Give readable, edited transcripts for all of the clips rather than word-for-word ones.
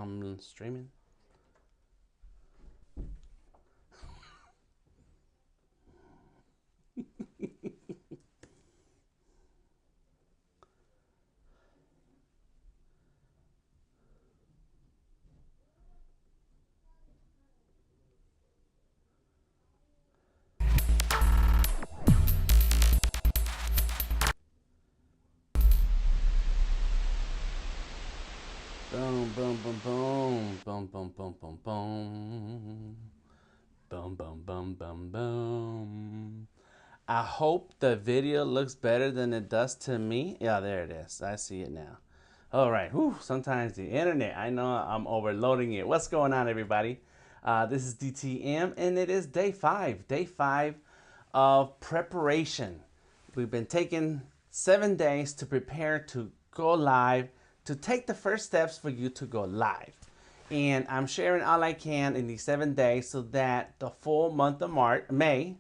I'm streaming. Boom, boom, boom, boom, boom, boom, boom, boom, boom, boom, boom, boom, boom, boom. I hope the video looks better than it does to me. Yeah, there it is. I see it now. All right. Whew, sometimes the internet, I know I'm overloading it. What's going on, everybody? This is DTM, and it is day 5. Day 5 of preparation. We've been taking 7 days to prepare to go live, to take the first steps for you to go live. And I'm sharing all I can in these 7 days so that the full month of May,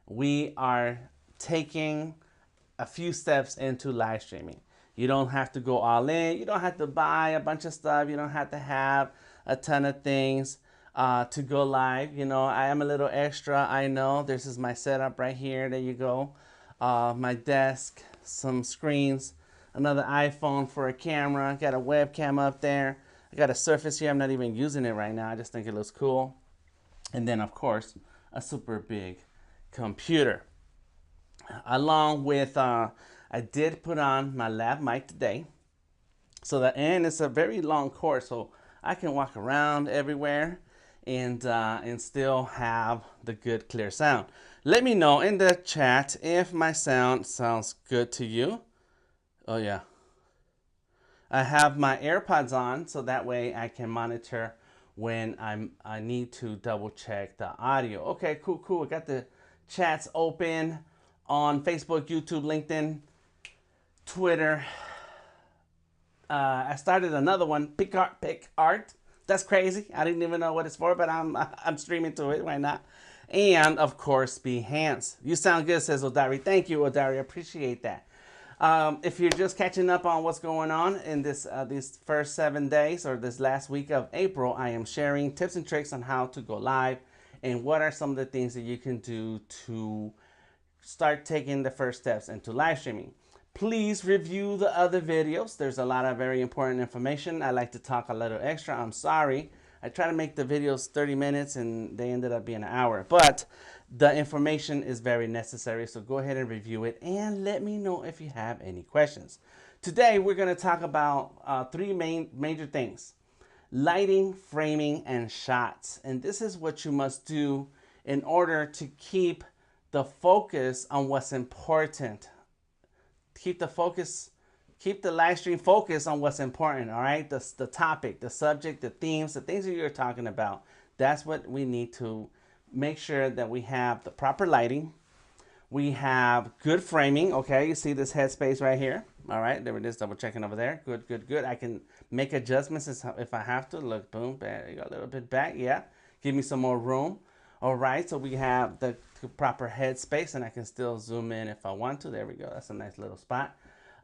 we are taking a few steps into live streaming. You don't have to go all in. You don't have to buy a bunch of stuff. You don't have to have a ton of things to go live. You know, I am a little extra. I know. This is my setup right here. There you go. My desk, some screens, another iPhone for a camera. Got a webcam up there. I got a Surface here. I'm not even using it right now. I just think it looks cool. And then, of course, a super big computer. Along with, I did put on my lab mic today. So that, and it's a very long course, so I can walk around everywhere and still have the good clear sound. Let me know in the chat if my sound sounds good to you. Oh yeah. I have my AirPods on, so that way I can monitor when I need to double check the audio. Okay, cool. I got the chats open on Facebook, YouTube, LinkedIn, Twitter. I started another one, Pick Art. That's crazy. I didn't even know what it's for, but I'm streaming to it. Why not? And of course, Behance. You sound good, says Odari. Thank you, Odari. Appreciate that. If you're just catching up on what's going on in these first 7 days or this last week of April, I am sharing tips and tricks on how to go live and what are some of the things that you can do to start taking the first steps into live streaming. Please review the other videos. There's a lot of very important information. I like to talk a little extra. I'm sorry. I try to make the videos 30 minutes and they ended up being an hour. But the information is very necessary. So go ahead and review it and let me know if you have any questions. Today, we're going to talk about 3 major things: lighting, framing, and shots. And this is what you must do in order to keep the focus on what's important. Keep the live stream focused on what's important, all right? The topic, the subject, the themes, the things that you're talking about. That's what we need to make sure that we have the proper lighting. We have good framing, okay? You see this headspace right here. All right, there it is, double checking over there. Good. I can make adjustments if I have to. Look, boom, there you go, a little bit back, yeah. Give me some more room. All right, so we have the proper headspace, and I can still zoom in if I want to. There we go. That's a nice little spot.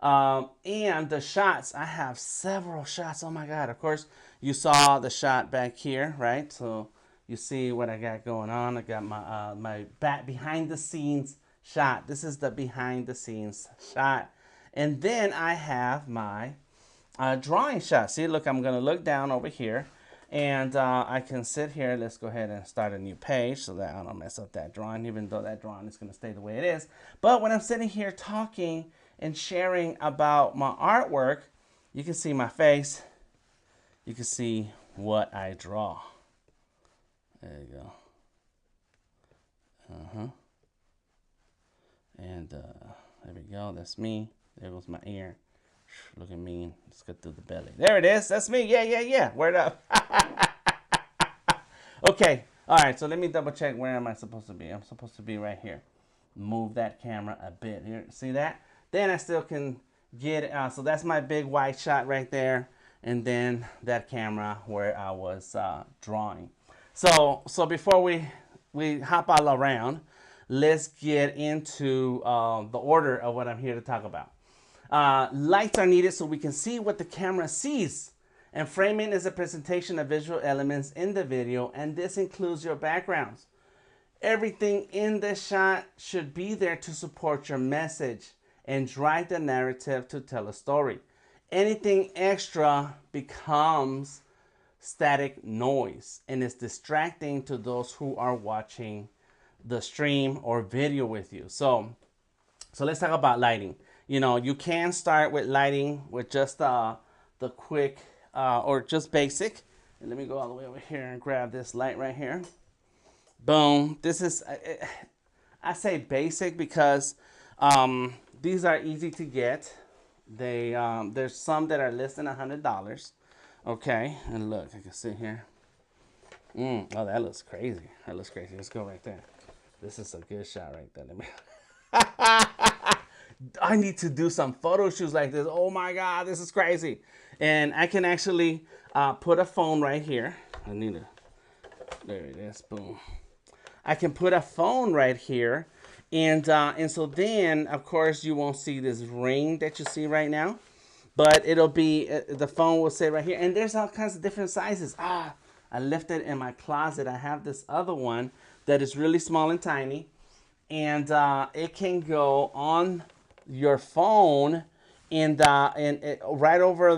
And the shots, I have several shots. Oh my God. Of course, you saw the shot back here, right? So you see what I got going on. I got my behind the scenes shot. This is the behind the scenes shot. And then I have my drawing shot. See, look, I'm going to look down over here. And I can sit here. Let's go ahead and start a new page so that I don't mess up that drawing, even though that drawing is going to stay the way it is. But when I'm sitting here talking and sharing about my artwork, you can see my face. You can see what I draw. There you go. And there we go. That's me. There goes my ear. Looking mean. Let's get through the belly. There it is. That's me. Yeah. Word up. Okay. All right. So let me double check. Where am I supposed to be? I'm supposed to be right here. Move that camera a bit here. See that? Then I still can get. So that's my big wide shot right there. And then that camera where I was drawing. So before we hop all around, let's get into the order of what I'm here to talk about. Lights are needed so we can see what the camera sees. And framing is a presentation of visual elements in the video, and this includes your backgrounds. Everything in the shot should be there to support your message and drive the narrative to tell a story. Anything extra becomes static noise and is distracting to those who are watching the stream or video with you. So let's talk about lighting. You know, you can start with lighting with just the quick or just basic. And let me go all the way over here and grab this light right here. Boom. This is, I say basic because these are easy to get. They there's some that are less than $100. Okay, and look, I can sit here. Oh, that looks crazy. That looks crazy. Let's go right there. This is a good shot right there. Let me. I need to do some photo shoots like this. Oh my God, this is crazy. And I can actually put a phone right here. I need to. There it is. Boom. I can put a phone right here, and so then of course you won't see this ring that you see right now. But it'll be, the phone will sit right here. And there's all kinds of different sizes. I left it in my closet. I have this other one that is really small and tiny. And it can go on your phone and right over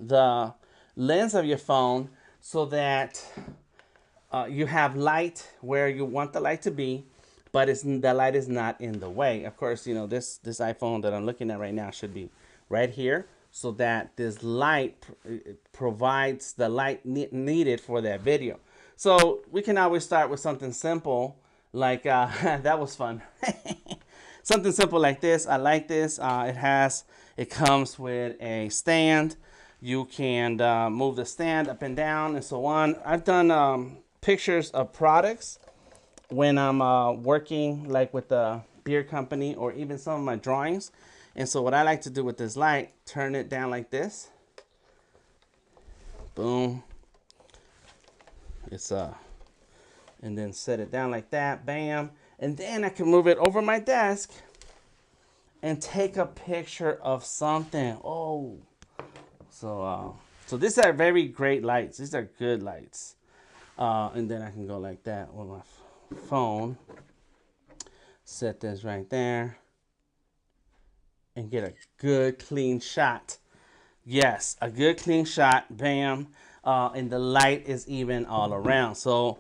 the lens of your phone so that you have light where you want the light to be, but the light is not in the way. Of course, you know, this iPhone that I'm looking at right now should be right here, so that this light provides the light needed for that video. So we can always start with something simple like that was fun. Something simple like this. I like this. It comes with a stand. You can move the stand up and down and so on. I've done pictures of products when I'm working like with the beer company, or even some of my drawings. And so what I like to do with this light, turn it down like this. Boom. It's and then set it down like that. Bam. And then I can move it over my desk and take a picture of something. Oh. So these are very great lights. These are good lights. And then I can go like that with my phone. Set this right there. And get a good clean shot. Yes, a good clean shot. Bam. And the light is even all around. So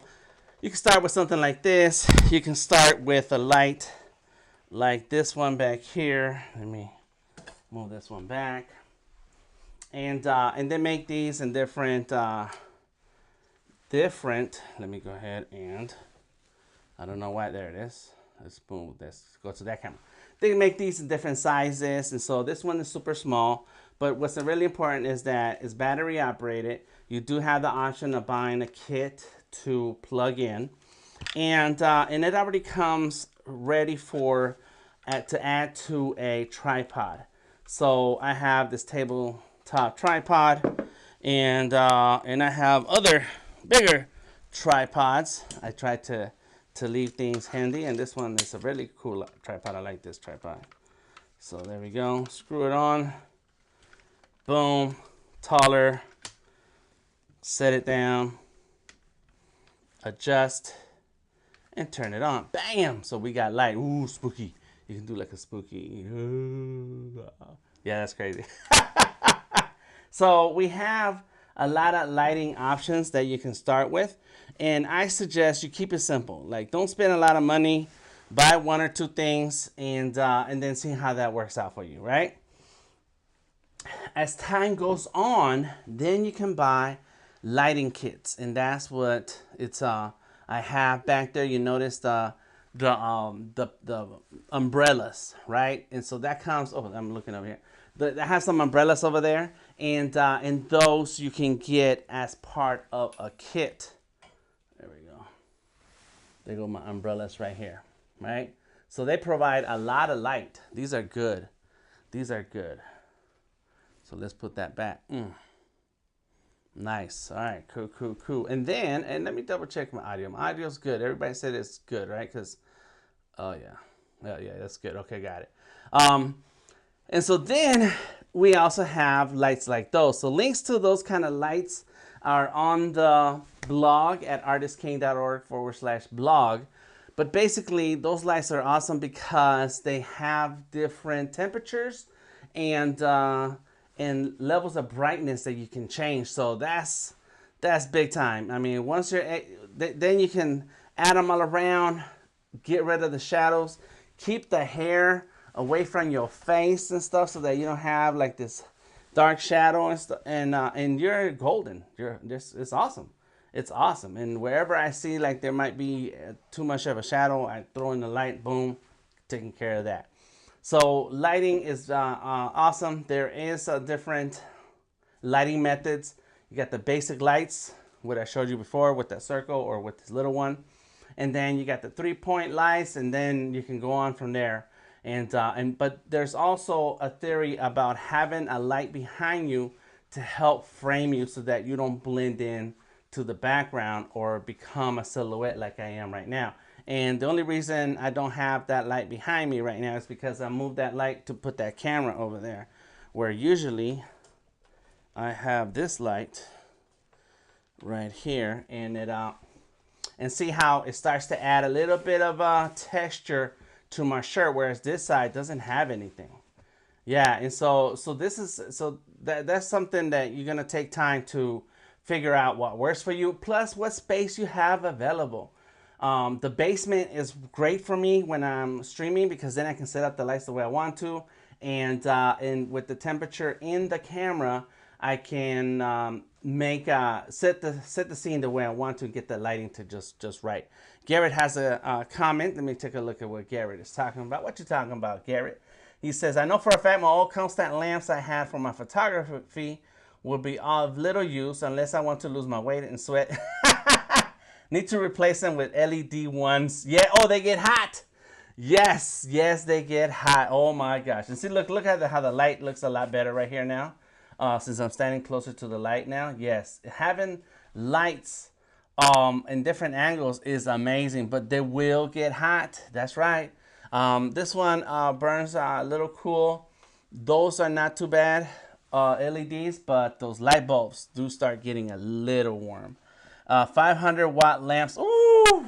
you can start with something like this. You can start with a light like this one back here. Let me move this one back. And then make these in different. Let me go ahead and, I don't know why, there it is. Let's boom. Let's go to that camera. They can make these in different sizes, and so this one is super small. But what's really important is that it's battery operated. You do have the option of buying a kit to plug in, and it already comes ready for to add to a tripod. So I have this tabletop tripod, and I have other bigger tripods. I try to leave things handy, and this one is a really cool tripod. I like this tripod. So there we go. Screw it on. Boom. Taller. Set it down. Adjust. And turn it on. Bam! So we got light. Ooh, spooky. You can do like a spooky. Yeah, that's crazy. So we have a lot of lighting options that you can start with. And I suggest you keep it simple. Like, don't spend a lot of money. Buy one or two things and then see how that works out for you, right? As time goes on, then you can buy lighting kits, and that's what it's. I have back there. You notice the umbrellas, right? And so that comes. Oh, I'm looking over here. I have some umbrellas over there, and those you can get as part of a kit. There we go. There go my umbrellas right here, right? So they provide a lot of light. These are good. These are good. So let's put that back. Nice. All right. Cool, cool, cool. And then, and let me double check my audio. My audio's good. Everybody said it's good, right? Because, oh yeah. Oh yeah, that's good. Okay, got it. And so then we also have lights like those. So links to those kind of lights are on the blog at artistking.org/blog. But basically, those lights are awesome because they have different temperatures and levels of brightness that you can change. So that's big time. I mean, once you're then you can add them all around, get rid of the shadows, keep the hair away from your face and stuff so that you don't have like this dark shadow and stuff. And you're golden. You're this. It's awesome. It's awesome. And wherever I see like there might be too much of a shadow, I throw in the light. Boom, taking care of that. So lighting is awesome. There is different lighting methods. You got the basic lights, what I showed you before with that circle or with this little one. And then you got the 3-point lights, and then you can go on from there. But there's also a theory about having a light behind you to help frame you so that you don't blend in to the background or become a silhouette like I am right now. And the only reason I don't have that light behind me right now is because I moved that light to put that camera over there, where usually I have this light right here, and and see how it starts to add a little bit of texture to my shirt, whereas this side doesn't have anything. Yeah, and so that's something that you're gonna take time to figure out what works for you, plus what space you have available. The basement is great for me when I'm streaming because then I can set up the lights the way I want to, and with the temperature in the camera, I can set the scene the way I want to and get the lighting to just right. Garrett has a comment. Let me take a look at what Garrett is talking about. What you talking about, Garrett? He says, I know for a fact my old constant lamps I had for my photography will be of little use unless I want to lose my weight and sweat. Need to replace them with LED ones. Yeah, oh, they get hot. Yes, they get hot. Oh my gosh. And see, look at how the light looks a lot better right here now. Since I'm standing closer to the light now. Yes, having lights in different angles is amazing, but they will get hot. That's right. This one burns a little cool. Those are not too bad, LEDs, but those light bulbs do start getting a little warm. 500-watt lamps. Ooh,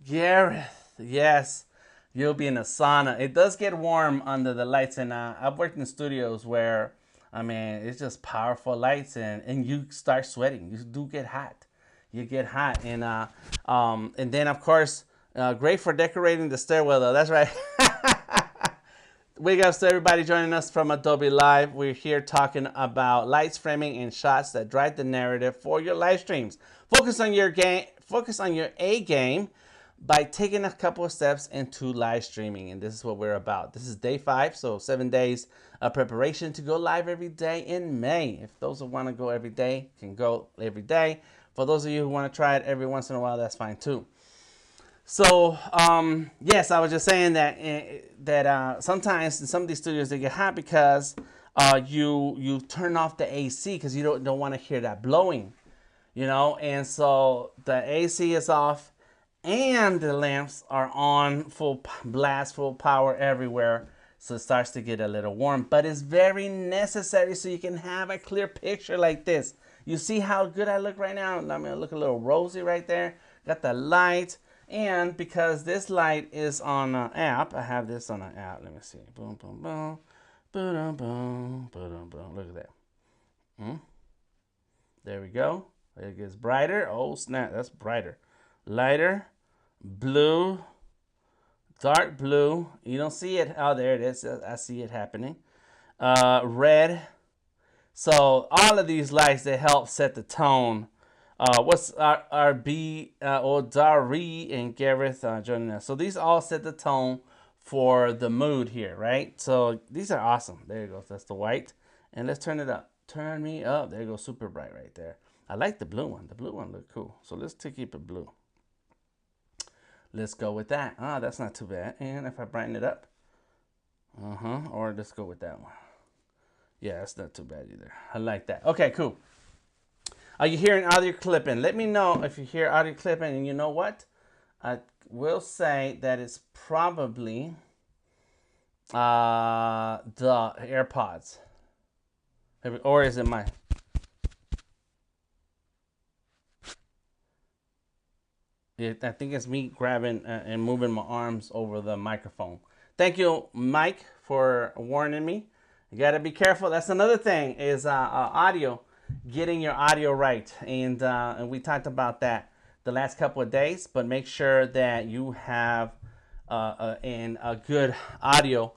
Gareth, yes, you'll be in a sauna. It does get warm under the lights, and I've worked in studios where, I mean, it's just powerful lights, and you start sweating. You do get hot. You get hot, and then of course, great for decorating the stairwell though. That's right. Big ups to everybody joining us from Adobe Live. We're here talking about lights, framing, and shots that drive the narrative for your live streams. Focus on your A game by taking a couple of steps into live streaming, and this is what we're about. This is day 5, so 7 days of preparation to go live every day in May. If those who want to go every day can go every day. For those of you who want to try it every once in a while, that's fine too. So yes, I was just saying that sometimes in some of these studios they get hot because you turn off the AC because you don't want to hear that blowing, and so the AC is off and the lamps are on full blast, full power everywhere, so it starts to get a little warm, but it's very necessary so you can have a clear picture like this. You see how good I look right now? I mean, I look a little rosy right there. Got the light. And because this light is on an app, I have this on an app. Let me see. Boom, boom, boom. Boom, boom, boom, boom. Look at that. There we go. It gets brighter. Oh, snap. That's brighter. Lighter. Blue. Dark blue. You don't see it. Oh, there it is. I see it happening. Red. So all of these lights, they help set the tone. What's our B Dari and Gareth joining us? So these all set the tone for the mood here, right? So these are awesome. There you go. That's the white. And let's turn it up. Turn me up. There you go. Super bright right there. I like the blue one. The blue one look cool. So let's keep it blue. Let's go with that. That's not too bad. And if I brighten it up. Or let's go with that one. Yeah, that's not too bad either. I like that. Okay, cool. Are you hearing audio clipping? Let me know if you hear audio clipping. And you know what? I will say that it's probably The AirPods. Or is it my... I think it's me grabbing and moving my arms over the microphone. Thank you, Mike, for warning me. You got to be careful. That's another thing is audio, getting your audio right. And we talked about that the last couple of days, but make sure that you have a good audio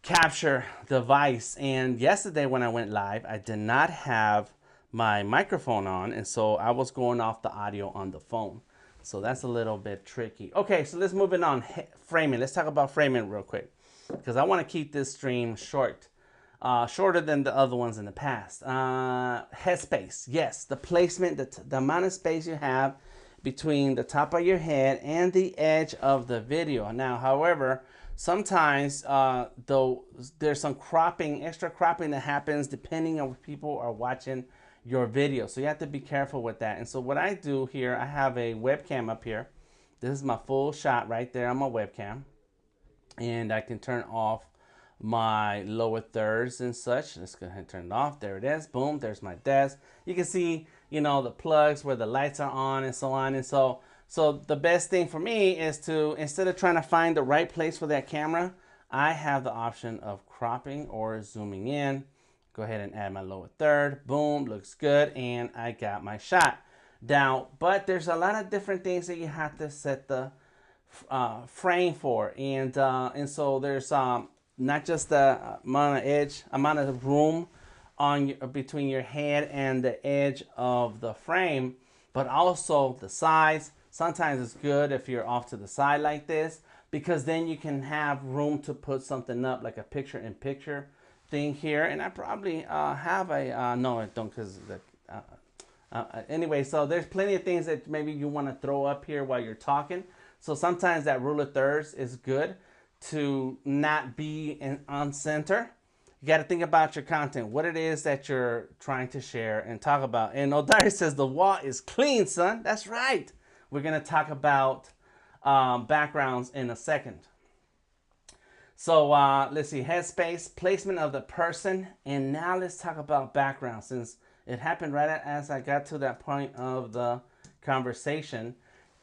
capture device. And yesterday when I went live, I did not have my microphone on, and so I was going off the audio on the phone. So that's a little bit tricky. Okay, so let's move it on. Framing. Let's talk about framing real quick, because I want to keep this stream short, shorter than the other ones in the past. Headspace. Yes, the placement, the amount of space you have between the top of your head and the edge of the video. Now, however, sometimes though there's some cropping, extra cropping that happens depending on if people are watching your video. So you have to be careful with that. And so what I do here, I have a webcam up here. This is my full shot right there on my webcam. And I can turn off my lower thirds and such. Let's go ahead and turn it off. There it is. Boom, there's my desk. You can see, you know, the plugs where the lights are on and so on. And so the best thing for me is to, instead of trying to find the right place for that camera, I have the option of cropping or zooming in. Go ahead and add my lower third. Boom, looks good. And I got my shot down. But there's a lot of different things that you have to set the frame for. And so there's not just the amount of room on between your head and the edge of the frame, but also the sides. Sometimes it's good if you're off to the side like this, because then you can have room to put something up like a picture-in-picture thing here. And I probably have a no, I don't, because anyway, so there's plenty of things that maybe you want to throw up here while you're talking. So sometimes that rule of thirds is good to not be on center. You got to think about your content, what it is that you're trying to share and talk about. And Odari says the wall is clean, son. That's right. We're going to talk about backgrounds in a second. So let's see, headspace, placement of the person. And now let's talk about background, since it happened right as I got to that point of the conversation,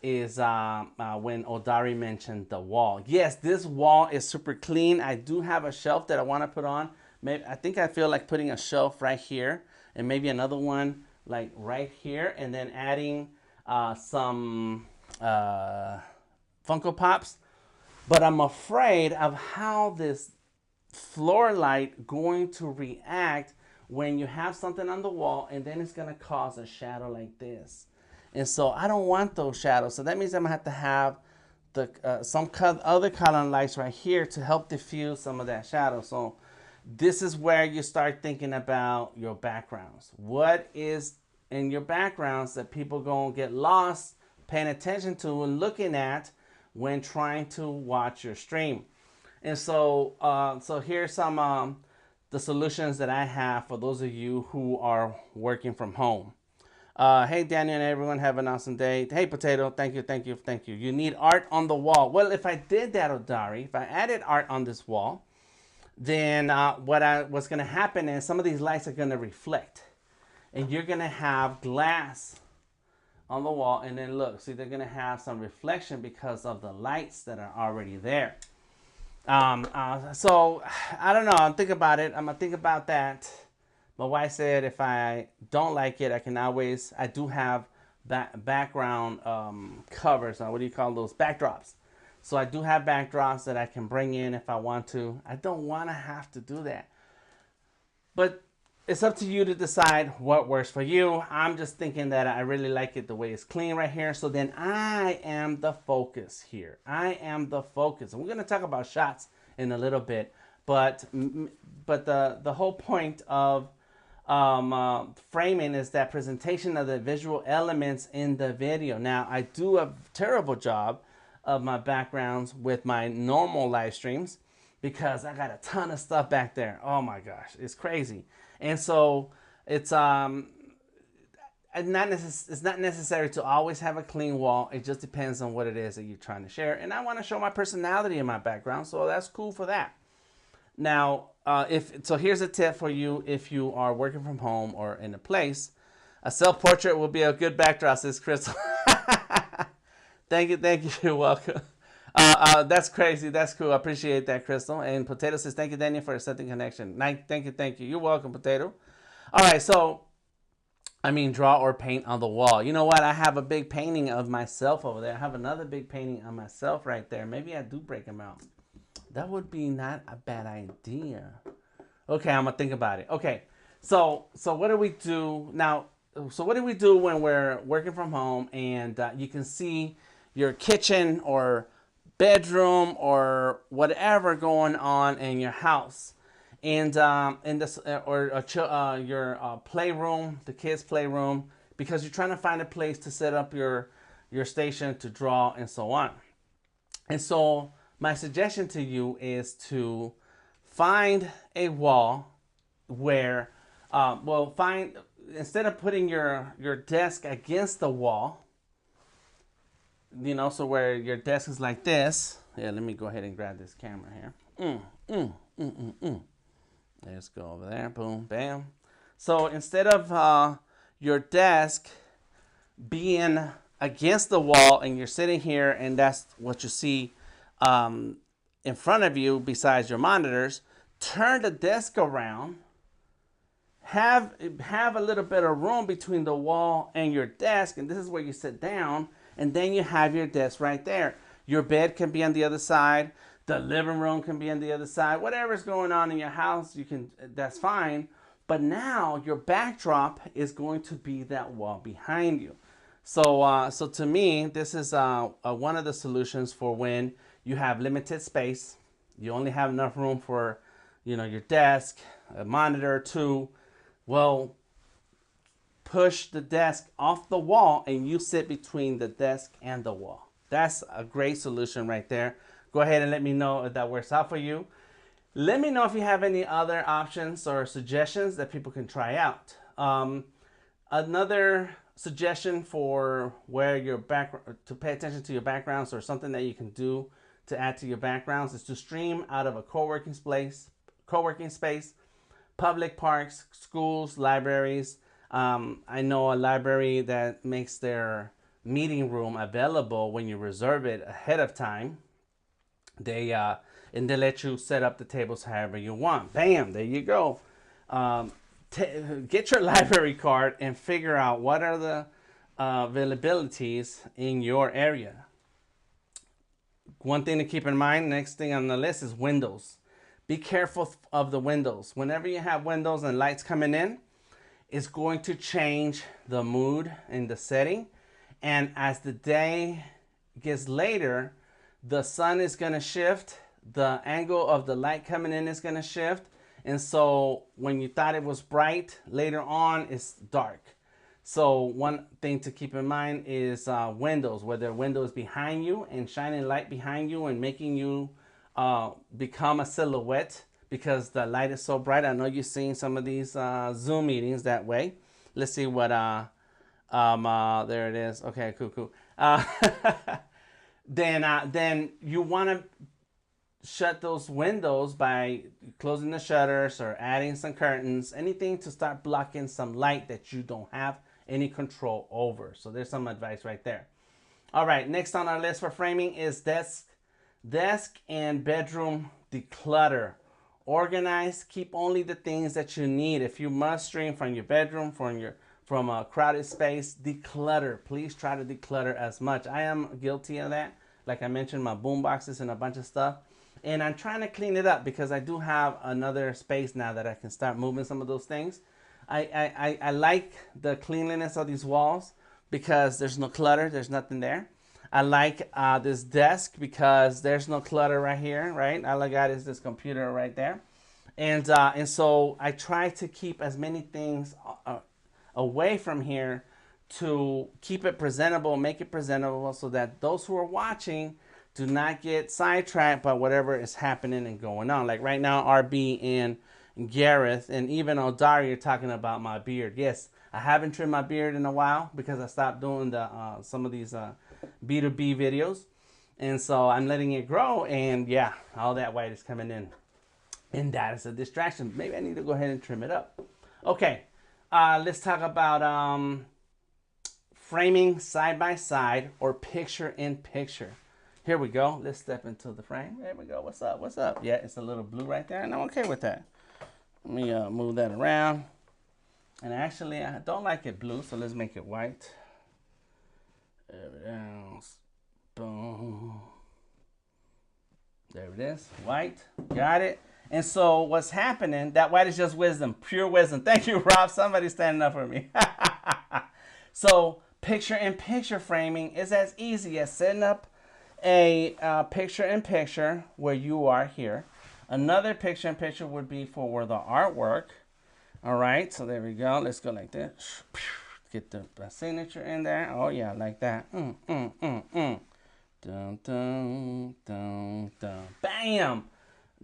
is when Odari mentioned the wall. Yes, this wall is super clean. I do have a shelf that I want to put on. Maybe, I think I feel like putting a shelf right here and maybe another one like right here, and then adding some Funko Pops. But I'm afraid of how this floor light going to react when you have something on the wall, and then it's going to cause a shadow like this. And so I don't want those shadows. So that means I'm going to have the some other color lights right here to help diffuse some of that shadow. So this is where you start thinking about your backgrounds. What is in your backgrounds that people going to get lost paying attention to and looking at when trying to watch your stream? And so so here's some the solutions that I have for those of you who are working from home. Hey, Daniel and everyone, have an awesome day. Hey, Potato, thank you, thank you, thank you. You need art on the wall. Well, if I did that, Odari, if I added art on this wall, then what's going to happen is some of these lights are going to reflect. And you're going to have glass on the wall. And then look, see, they're going to have some reflection because of the lights that are already there. So, I don't know. I'm thinking about it. I'm going to think about that. My wife said if I don't like it, I can always, I do have background covers. What do you call those? Backdrops. So I do have backdrops that I can bring in if I want to. I don't want to have to do that. But it's up to you to decide what works for you. I'm just thinking that I really like it the way it's clean right here. So then I am the focus here. I am the focus. And we're going to talk about shots in a little bit. But the whole point of framing is that presentation of the visual elements in the video. Now, I do a terrible job of my backgrounds with my normal live streams because I got a ton of stuff back there. Oh my gosh, it's crazy. And so it's I it's not necessary to always have a clean wall. It just depends on what it is that you're trying to share. And I want to show my personality in my background, so that's cool for that. Now, here's a tip for you if you are working from home or in a place. A self-portrait will be a good backdrop, says Crystal. Thank you. You're welcome. That's crazy. That's cool. I appreciate that, Crystal. And Potato says, thank you, Daniel, for accepting connection. Thank you. You're welcome, Potato. All right, so, draw or paint on the wall. You know what? I have a big painting of myself over there. I have another big painting of myself right there. Maybe I do break them out. That would be not a bad idea. Okay, I'm going to think about it. Okay, so what do we do now? So what do we do when we're working from home and you can see your kitchen or bedroom or whatever going on in your house, and your playroom, the kids' playroom, because you're trying to find a place to set up your station to draw and so on. And so my suggestion to you is to find a wall where, instead of putting your desk against the wall, so where your desk is like this. Yeah, let me go ahead and grab this camera here. Let's go over there. Boom, bam. So instead of your desk being against the wall and you're sitting here and that's what you see in front of you besides your monitors, turn the desk around. Have a little bit of room between the wall and your desk, and this is where you sit down. And then you have your desk right there. Your bed can be on the other side. The living room can be on the other side. Whatever's going on in your house, that's fine. But now your backdrop is going to be that wall behind you. So to me, this is one of the solutions for when you have limited space. You only have enough room for, your desk, a monitor, two. Well, push the desk off the wall and you sit between the desk and the wall. That's a great solution right there. Go ahead and let me know if that works out for you. Let me know if you have any other options or suggestions that people can try out. Another suggestion for where to pay attention to your backgrounds or something that you can do to add to your backgrounds is to stream out of a co-working space, public parks, schools, libraries. I know a library that makes their meeting room available when you reserve it ahead of time. They let you set up the tables however you want. Bam, there you go. Get your library card and figure out what are the availabilities in your area. One thing to keep in mind, next thing on the list is windows. Be careful of the windows. Whenever you have windows and lights coming in, it's going to change the mood and the setting. And as the day gets later, the sun is going to shift. The angle of the light coming in is going to shift. And so when you thought it was bright, later on it's dark. So one thing to keep in mind is windows, whether a window is behind you and shining light behind you and making you become a silhouette because the light is so bright. I know you've seen some of these Zoom meetings that way. Let's see what, there it is. Okay, cool. Then you want to shut those windows by closing the shutters or adding some curtains, anything to start blocking some light that you don't have any control over. So there's some advice right there. All right, next on our list for framing is desk and bedroom declutter. Organize, keep only the things that you need. If you must stream from your bedroom, from a crowded space, declutter. Please try to declutter as much. I am guilty of that. Like I mentioned, my boom boxes and a bunch of stuff. And I'm trying to clean it up because I do have another space now that I can start moving some of those things. I like the cleanliness of these walls because there's no clutter. There's nothing there. I like this desk because there's no clutter right here, right? All I got is this computer right there. And so I try to keep as many things away from here to keep it presentable, make it presentable so that those who are watching do not get sidetracked by whatever is happening and going on. Like right now, RB and Gareth and even O'Dari are talking about my beard. Yes, I haven't trimmed my beard in a while because I stopped doing the some of these B2B videos. And so I'm letting it grow, and yeah, all that white is coming in. And that is a distraction. Maybe I need to go ahead and trim it up. Okay, let's talk about framing side by side or picture in picture. Here we go. Let's step into the frame. There we go. What's up? What's up? Yeah, it's a little blue right there, and I'm okay with that. Let me move that around. And actually, I don't like it blue, so let's make it white. There it is. Boom. There it is. White. Got it. And so what's happening, that white is just wisdom, pure wisdom. Thank you, Rob. Somebody's standing up for me. So picture-in-picture framing is as easy as setting up a picture-in-picture where you are here. Another picture-in-picture would be for the artwork. All right, so there we go. Let's go like this. Get the signature in there. Oh, yeah, like that. Dun, dun, dun, dun. Bam!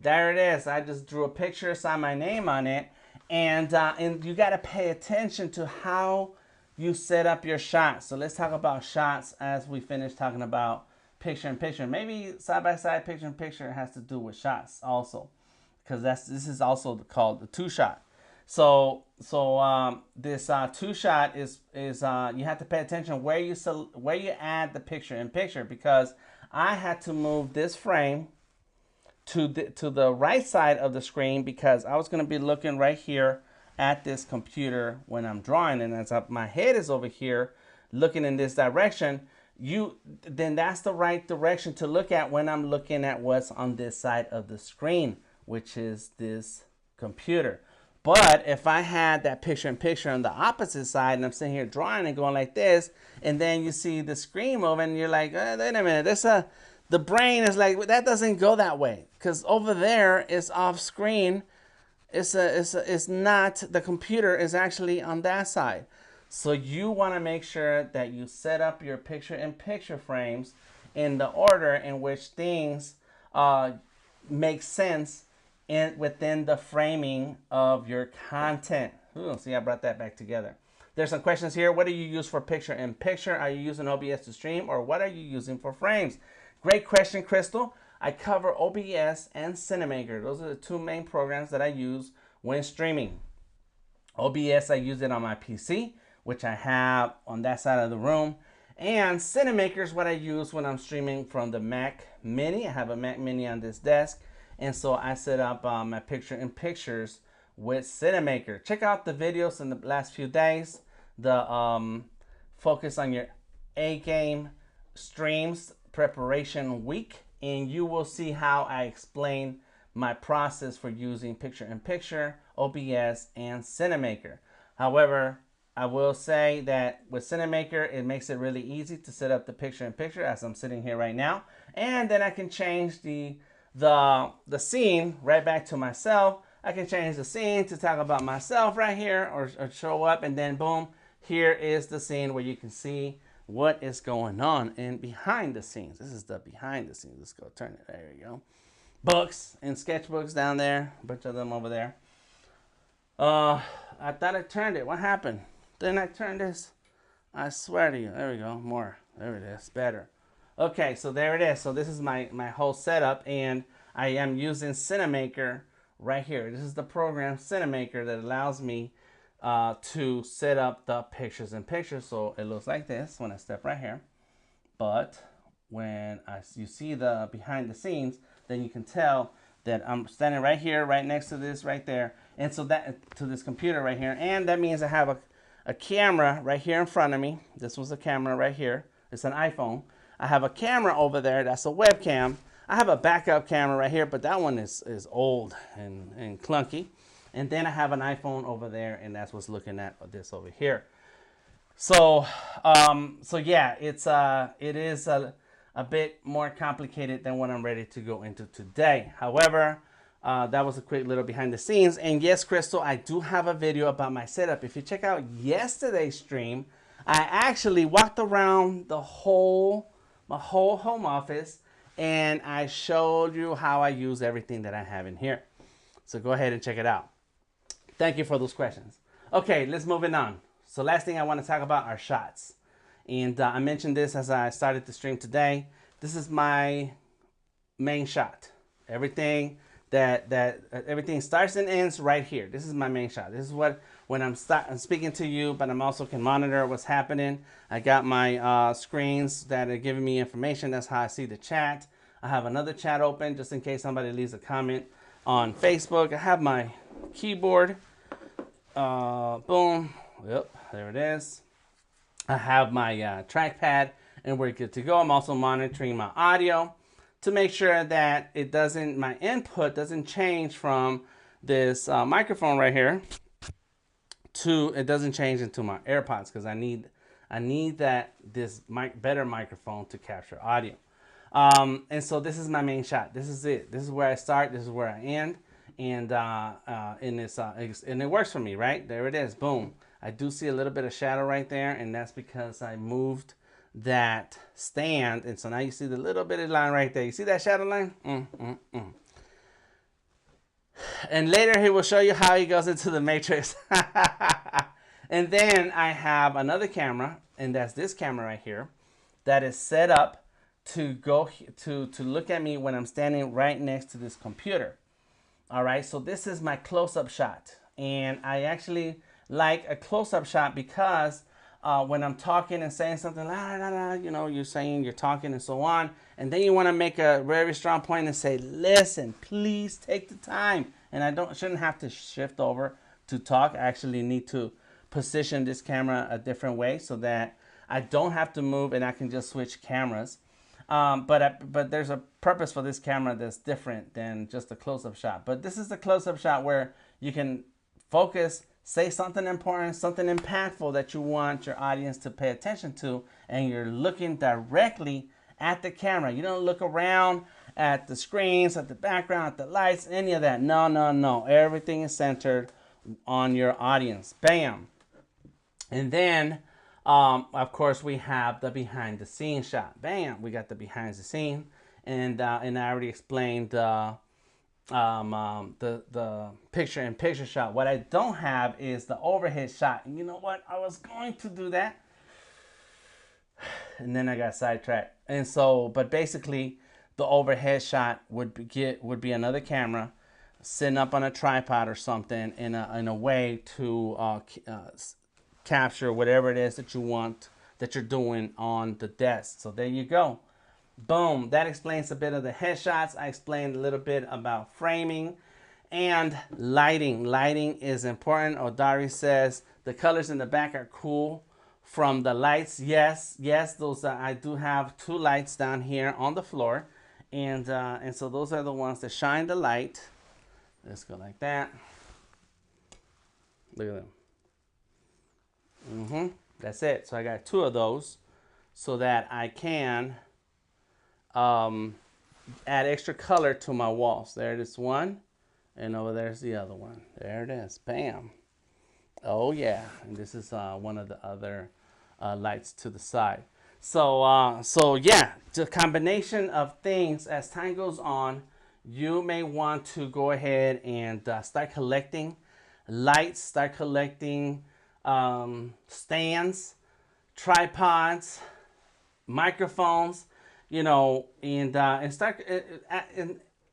There it is. I just drew a picture, signed my name on it. And you got to pay attention to how you set up your shots. So let's talk about shots as we finish talking about picture-in-picture. Maybe side-by-side picture-in-picture has to do with shots also, because this is also called the two-shot. So this two-shot is you have to pay attention where you add the picture-in-picture, because I had to move this frame to the right side of the screen because I was going to be looking right here at this computer when I'm drawing, and as my head is over here looking in this direction, then that's the right direction to look at when I'm looking at what's on this side of the screen, which is this computer. But if I had that picture-in-picture on the opposite side and I'm sitting here drawing and going like this, and then you see the screen moving, and you're like, wait a minute, the brain is like, that doesn't go that way, because over there is off screen. It's not, the computer is actually on that side. So you want to make sure that you set up your picture-in-picture frames in the order in which things make sense within the framing of your content. Ooh, see, I brought that back together. There's some questions here. What do you use for picture-in-picture? Are you using OBS to stream, or what are you using for frames? Great question, Crystal. I cover OBS and Cinemaker. Those are the two main programs that I use when streaming. OBS, I use it on my PC, which I have on that side of the room. And Cinemaker is what I use when I'm streaming from the Mac Mini. I have a Mac Mini on this desk. And so I set up my picture-in-pictures with Cinemaker. Check out the videos in the last few days. The Focus on Your A-Game streams preparation week, and you will see how I explain my process for using picture-in-picture, OBS, and Cinemaker. However, I will say that with Cinemaker, it makes it really easy to set up the picture-in-picture as I'm sitting here right now, and then I can change the scene right back to myself. I can change the scene to talk about myself right here, or show up, and then boom, here is the scene where you can see what is going on in behind the scenes. This is the behind the scenes. Let's go turn it. There you go. Books and sketchbooks down there. A bunch of them over there. I thought I turned it. What happened? Didn't I turn this? I swear to you. There we go. More. There it is. Better. Okay, so there it is. So this is my whole setup, and I am using Cinemaker right here. This is the program Cinemaker that allows me to set up the pictures-in-picture. So it looks like this when I step right here. But when you see the behind the scenes, then you can tell that I'm standing right here, right next to this, right there. And so that to this computer right here. And that means I have a camera right here in front of me. This was a camera right here. It's an iPhone. I have a camera over there. That's a webcam. I have a backup camera right here, but that one is old and clunky. And then I have an iPhone over there, and that's what's looking at this over here. So, yeah, it is a bit more complicated than what I'm ready to go into today. However, that was a quick little behind the scenes. And yes, Crystal, I do have a video about my setup. If you check out yesterday's stream, I actually walked around my whole home office, and I showed you how I use everything that I have in here. So go ahead and check it out. Thank you for those questions. Okay, let's move it on. So last thing I want to talk about are shots. And I mentioned this as I started the stream today. This is my main shot. Everything everything starts and ends right here. This is my main shot. This is what, when I'm speaking to you, but I'm also can monitor what's happening. I got my screens that are giving me information. That's how I see the chat. I have another chat open just in case somebody leaves a comment on Facebook. I have my keyboard. Boom. Yep, there it is. I have my trackpad, and we're good to go. I'm also monitoring my audio to make sure that it doesn't, my input doesn't change from this microphone right here to, it doesn't change into my AirPods, because I need this better microphone to capture audio. And so this is my main shot. This is it. This is where I start. This is where I end. And and it works for me, right? There it is. Boom. I do see a little bit of shadow right there, and that's because I moved that stand, and so now you see the little bitty line right there. You see that shadow line? And later he will show you how he goes into the matrix. And then I have another camera, and that's this camera right here, that is set up to go to look at me when I'm standing right next to this computer. All right, so this is my close-up shot, and I actually like a close-up shot because when I'm talking and saying something, you know, you're saying, you're talking and so on, and then you want to make a very strong point and say, listen, please take the time. And I shouldn't have to shift over to talk. I actually need to position this camera a different way so that I don't have to move and I can just switch cameras. But there's a purpose for this camera that's different than just a close-up shot. But this is the close-up shot where you can focus, say something important, something impactful that you want your audience to pay attention to, and you're looking directly at the camera. You don't look around at the screens, at the background, at the lights, any of that. No, no, no. Everything is centered on your audience. Bam. And then, of course, we have the behind the scenes shot. Bam. We got the behind the scene. And I already explained the picture-in-picture shot. What I don't have is the overhead shot. And you know what? I was going to do that, and then I got sidetracked. And so, but basically, the overhead shot would be another camera sitting up on a tripod or something in a way to capture whatever it is that you want, that you're doing on the desk. So there you go. Boom. That explains a bit of the headshots. I explained a little bit about framing and lighting. Lighting is important. Odari says the colors in the back are cool from the lights. Yes, those I do have 2 lights down here on the floor, and so those are the ones that shine the light. Let's go like that. Look at them. That's it. So I got 2 of those so that I can add extra color to my walls. There it is, one, and over there's the other one. There it is. Bam. Oh yeah. And this is one of the other lights to the side. So yeah, the combination of things. As time goes on, you may want to go ahead and start collecting lights, start collecting stands, tripods, microphones, you know, and start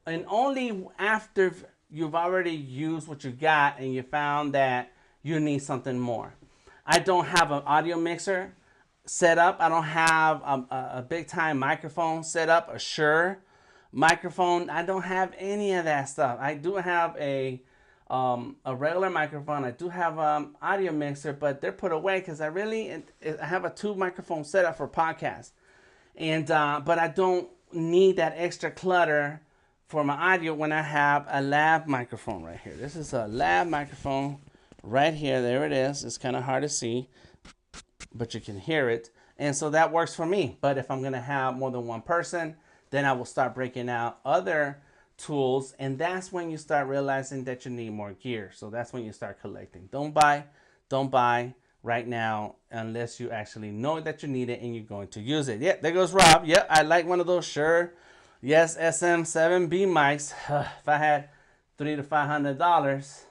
and only after you've already used what you got and you found that you need something more. I don't have an audio mixer set up. I don't have a big time microphone set up, a Shure microphone. I don't have any of that stuff. I do have a regular microphone. I do have audio mixer, but they're put away because I have a 2 microphone setup for podcasts. And but I don't need that extra clutter for my audio when I have a lav microphone right here. This is a lav microphone right here. There it is. It's kind of hard to see, but you can hear it. And so that works for me. But if I'm going to have more than one person, then I will start breaking out other tools. And that's when you start realizing that you need more gear. So that's when you start collecting. Don't buy right now unless you actually know that you need it and you're going to use it. Yeah, there goes Rob. Yeah, I like one of those. Sure. Yes, SM7B mics. If I had $300 to $500,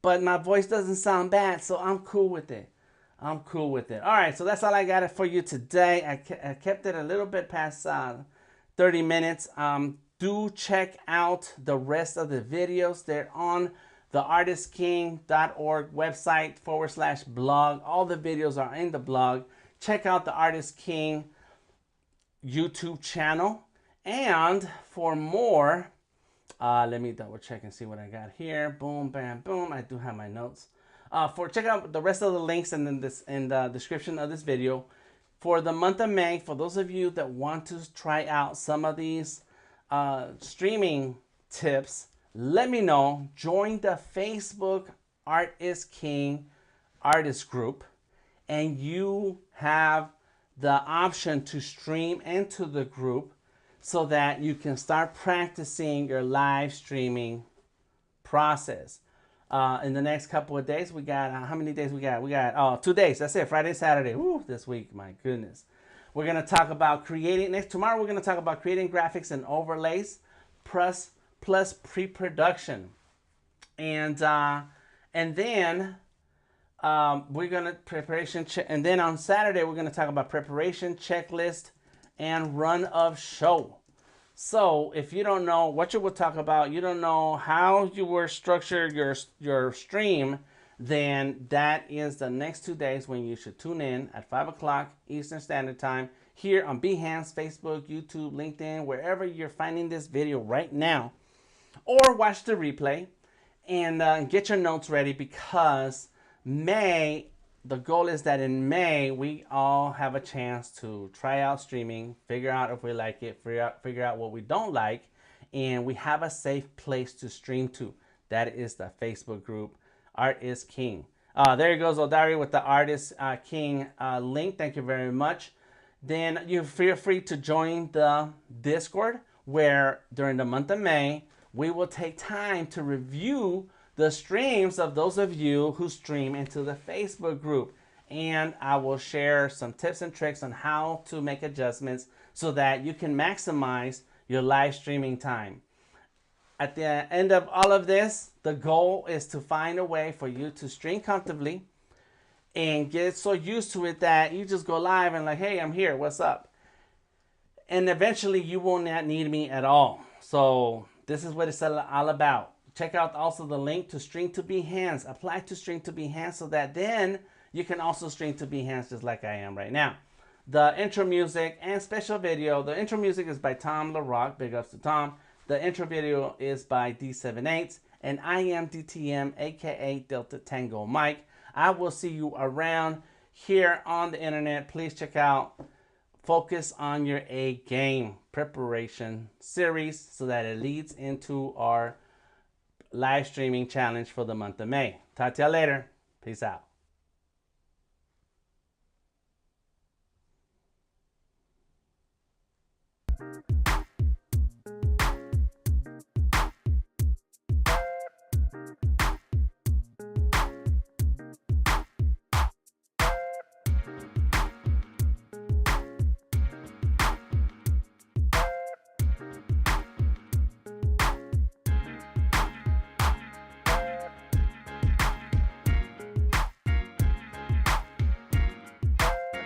but my voice doesn't sound bad, so I'm cool with it. I'm cool with it. All right, so that's all I got for you today. I kept it a little bit past 30 minutes. Do check out the rest of the videos. They're on the artistking.org website /blog. All the videos are in the blog. Check out the Artist King YouTube channel. And for more, let me double check and see what I got here. Boom, bam, boom. I do have my notes. Check out the rest of the links in the description of this video. For the month of May, for those of you that want to try out some of these streaming tips, let me know. Join the Facebook Art is King artist group, and you have the option to stream into the group so that you can start practicing your live streaming process. In the next couple of days, we got, how many days we got? We got 2 days. That's it. Friday, Saturday. Woo, this week, my goodness. We're going to talk about tomorrow we're going to talk about creating graphics and overlays plus pre-production. And then we're going to and then on Saturday, we're going to talk about preparation, checklist, and run of show. So if you don't know what you will talk about, you don't know how you will structure your stream, then that is the next 2 days when you should tune in at 5 o'clock Eastern Standard Time here on Behance, Facebook, YouTube, LinkedIn, wherever you're finding this video right now, or watch the replay and get your notes ready, because the goal is that in May, we all have a chance to try out streaming, figure out if we like it, figure out what we don't like, and we have a safe place to stream to. That is the Facebook group, Art is King. There goes Odari with the Artist King link. Thank you very much. Then you feel free to join the Discord, where during the month of May, we will take time to review the streams of those of you who stream into the Facebook group. And I will share some tips and tricks on how to make adjustments so that you can maximize your live streaming time. At the end of all of this, the goal is to find a way for you to stream comfortably and get so used to it that you just go live and like, hey, I'm here, what's up? And eventually you will not need me at all. So this is what it's all about. Check out also the link to stream to Behance. Apply to stream to Behance so that then you can also stream to Behance just like I am right now. The intro music and special video. The intro music is by Tom LaRock. Big ups to Tom. The intro video is by D78. And I am DTM, aka Delta Tango Mike. I will see you around here on the internet. Please check out Focus on Your A Game preparation series so that it leads into our live streaming challenge for the month of May. Talk to y'all later. Peace out.